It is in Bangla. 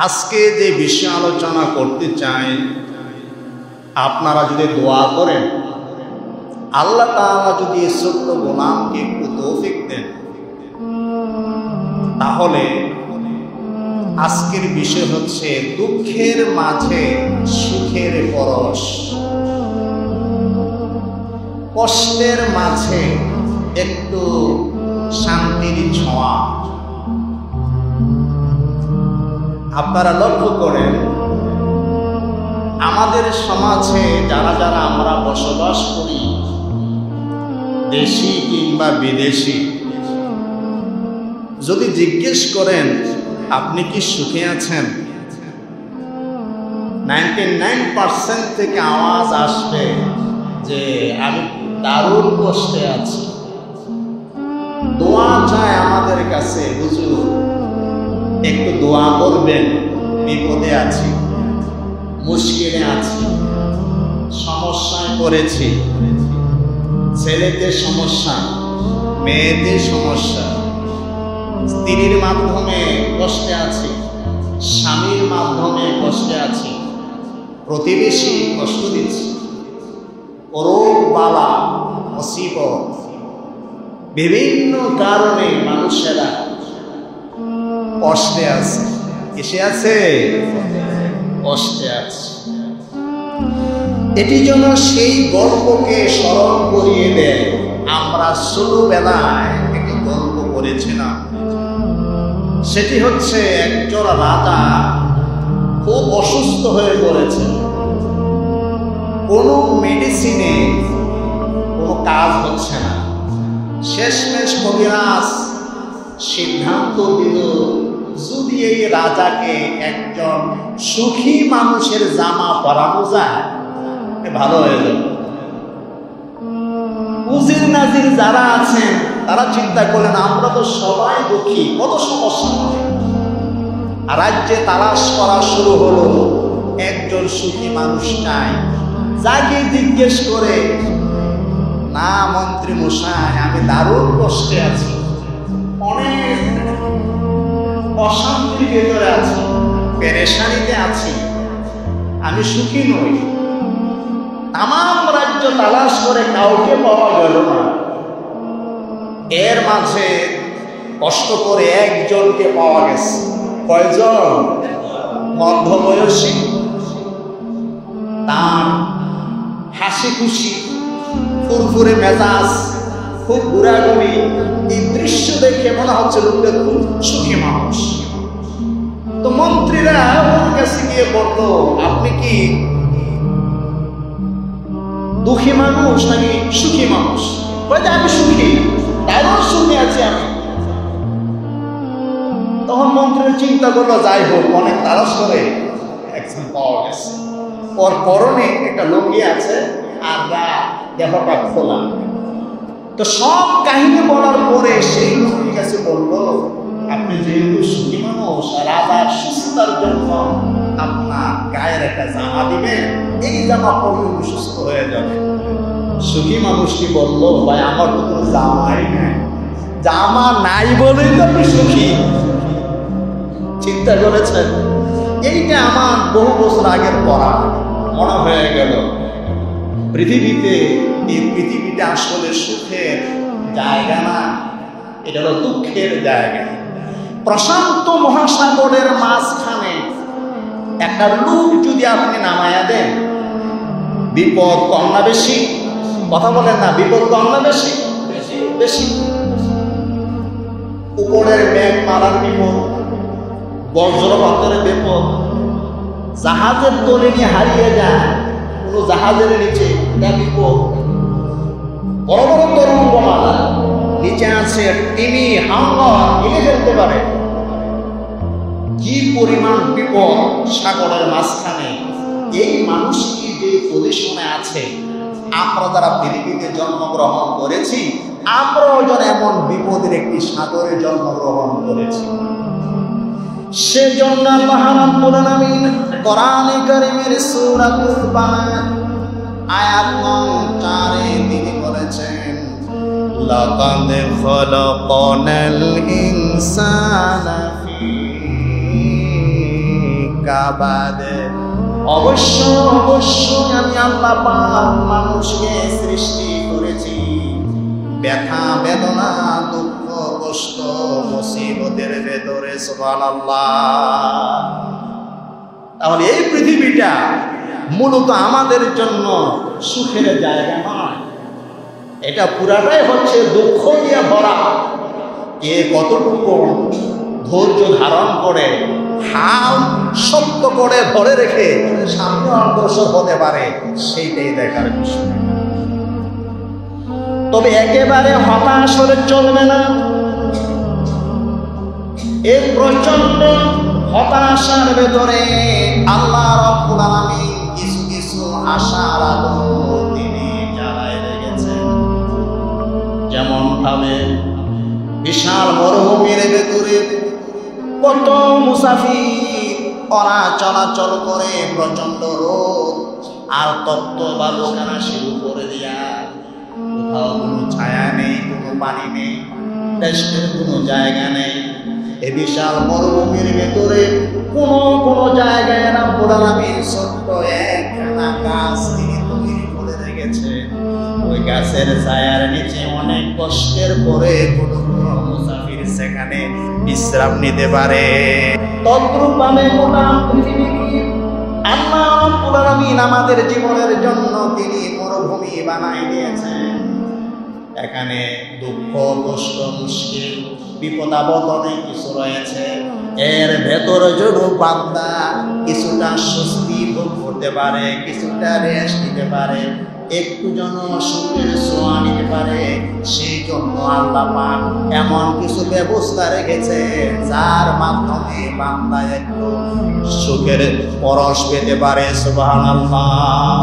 আজকে যে বিষয় আলোচনা করতে চাই, আপনারা যদি দোয়া করেন, আল্লাহ তাআলা যদি এই ছোট্ট গোলামকে একটু তৌফিক দেন, তাহলে আজকের বিষয় হচ্ছে দুঃখের মাঝে সুখের পরশ, কষ্টের মাঝে একটু শান্তির ছোঁয়া। আপনারা লক্ষ্য করেন, আমাদের সমাজে যারা যারা আমরা বসবাস করি, দেশি কিংবা বিদেশি, যদি জিজ্ঞেস করেন আপনি কি সুখে আছেন, 99% থেকে আওয়াজ আসবে যে আমি দারুণ কষ্টে আছি। দোয়া চায় আমাদের কাছে, হুজুর একটু দোয়া করবেন, বিপদে আছি, মুশকিলে আছি, সমস্যায় পড়েছি, ছেলেদের সমস্যা, মেয়েদের সমস্যা, স্ত্রীর মাধ্যমে কষ্টে আছি, স্বামীর মাধ্যমে কষ্টে আছি, প্রতিবেশী কষ্ট দিচ্ছি, রোগ বালা মুসিবত, বিভিন্ন কারণে মানুষেরা কষ্টে আছে। কিসে আছে? কষ্টে আছে। এটি যেন সেই গল্পকে স্মরণ করিয়ে দেয়। আমরা ছোটবেলায় একটি গল্প করেছিলাম, সেটি হচ্ছে একজন রাজা খুব অসুস্থ হয়ে পড়েছে। কোনো মেডিসিনে কোনো কাজ হচ্ছে না। শেষমেশ কবিরাজ সিদ্ধান্ত দিল, যদি এই রাজাকে একজন সুখী মানুষের জামা পরানো যায়, ভালো হয়ে যাবে। উজির নাজির যারা আছেন তারা চিন্তা করলেন, আমরা তো সবাই দুঃখী, কত সমস্যা। রাজ্যে তালাশ করা শুরু হলো, একজন সুখী মানুষ চাই। যাকে জিজ্ঞেস করে, না মন্ত্রী মশাই, আমি দারুণ কষ্টে আছি, অনেক অশান্তির ভেতরে আছি, পেরেশানিতে আছি, আমি সুখী নই। তামাম রাজ্য তালাশ করে কাউকে পাওয়া গেল না। এর মাঝে কষ্ট করে একজনকে পাওয়া গেছে। কয়জন? মধ্যবয়সী, তার হাসি খুশি, ফুরফুরে মেজাজ, খুব ঘোরাঘুরি। এই দৃশ্য দেখে মনে হচ্ছে লোকটা খুব সুখী মানুষ। তো মন্ত্রীরা ওর কাছে গিয়ে বলল, আপনি কি দুঃখী মানুষ নাকি সুখী মানুষ? বলে, আমি সুখী, দারুণ সুখী আছি আমি। তখন মন্ত্রী চিন্তা করলো, যাই হোক, অনেক তালাশ করে একজন পাওয়া গেছে। ওর পরনে একটা লুঙ্গি আছে আর দেহটা খোলা। তো সব কাহিনী বলার পরে সেই লোকের কাছে বললো, আপনি যেহেতু সুখী মানুষ, রাজার সুস্থতার জন্য আপনার গায়ের একটা জামা দিবেন, এই জামা পরলে সুস্থ হয়ে যাবে। সুখী মানুষটি বললো, ভাই আমার তো কোনো জামাই নাই, জামা নাই বলেই তো আপনি সুখী। চিন্তা করেছেন? এইটা আমার বহু বছর আগের পড়া মনে হয়ে গেল। পৃথিবীতে, এই পৃথিবীটা আসলে সুখের জায়গা না, এটা হলো দুঃখের জায়গা। প্রশান্ত মহাসাগরের মাঝখানে একটা লুক যদি আপনি নামায়া দেন, বিপদ কম না বেশি? কথা বলেন না, বিপদ কম না বেশি? বেশি। উপরের মেঘ মারার বিপদ, বজ্রপাতের বিপদ, জাহাজের তলে নিয়ে হারিয়ে যায় কোনো জাহাজের নিচে, এটা বিপদ। বড় বড় তরঙ্গমালা, নিচে আছে টিমি হাঙ্গা, গিলে ফেলতে পারে। কি পরিমাণ বিপদ সাগরের মাঝখানে। এই মানুষটি যে পজিশনে আছে, আমরা যারা পৃথিবীতে জন্মগ্রহণ করেছি, আমরাও যেন এমন বিপদের একটি সাগরে জন্মগ্রহণ করেছি। সেজন্য আল্লাহ রাব্বুল আলামিন কোরআনে কারীমের সূরাতুল বালাদ আয়াত নং 4 এ তিনি বলেছেন, লাকাদ খালাকানাল ইনসানা ফি কাবাদে অবশ্যই আমি আল্লাহ পাক মানুষকে সৃষ্টি করেছি ব্যথা বেদনা দুঃখ কষ্ট মুসিবতের ভেতরে সুবহানাল্লাহ। তাহলে এই পৃথিবীটা মূলত আমাদের জন্য সুখের জায়গা নয়, এটা পুরাটাই হচ্ছে দুঃখ দিয়ে ভরা। কে কতটুকু ধৈর্য ধারণ করে হাল শক্ত করে ধরে রেখে সামনে অগ্রসর হতে পারে সেইটাই দেখার বিষয়। তবে একেবারে হতাশ হলে চলবে না। এই প্রচন্ড হতাশার ভেতরে আল্লাহ রাব্বুল আলামিন কিছু কিছু আশার আলো তিনি জ্বালায় রেখেছেন। যেমন ভাবে বিশাল মরুভূমির ভেতরে কত মুসাফির ওরা চলাচল করে, প্রচন্ড রোদ আর তপ্ত বালুখানা শুরু করে দিয়া, কোথাও কোনো ছায়া নেই, কোনো পানি নেই, রেস্টের কোনো জায়গা নেই। এই বিশাল মরুভূমির ভেতরে কোনো জায়গায় রাব্বুল আলামিন ছোট্ট একখানা গাছ তিনি তৈরি করে রেখেছে। ওই গাছের ছায়ার নিচে অনেক কষ্টের পরে কোনো মুসাফির সেখানে বিশ্রাম নিতে পারে। তদ্রূপ ভাবে গোটা পৃথিবী আল্লাহ রাব্বুল আলামিন আমাদের জীবনের জন্য তিনি মরুভূমি বানাই দিয়েছেন। এখানে দুঃখ কষ্ট মুশকিল বিপদ আপদ অনেক কিছু রয়েছে। এর ভেতরে যেন বান্দা কিছুটা স্বস্তি ভোগ করতে পারে, কিছুটা রেস্ট নিতে পারে, একটু যেন সুখের ছোঁয়া নিতে পারে, সেই জন্য আল্লাহ পাক এমন কিছু ব্যবস্থা রেখেছে যার মাধ্যমে বান্দা একটু সুখের পরশ পেতে পারে। সুবহানাল্লাহ।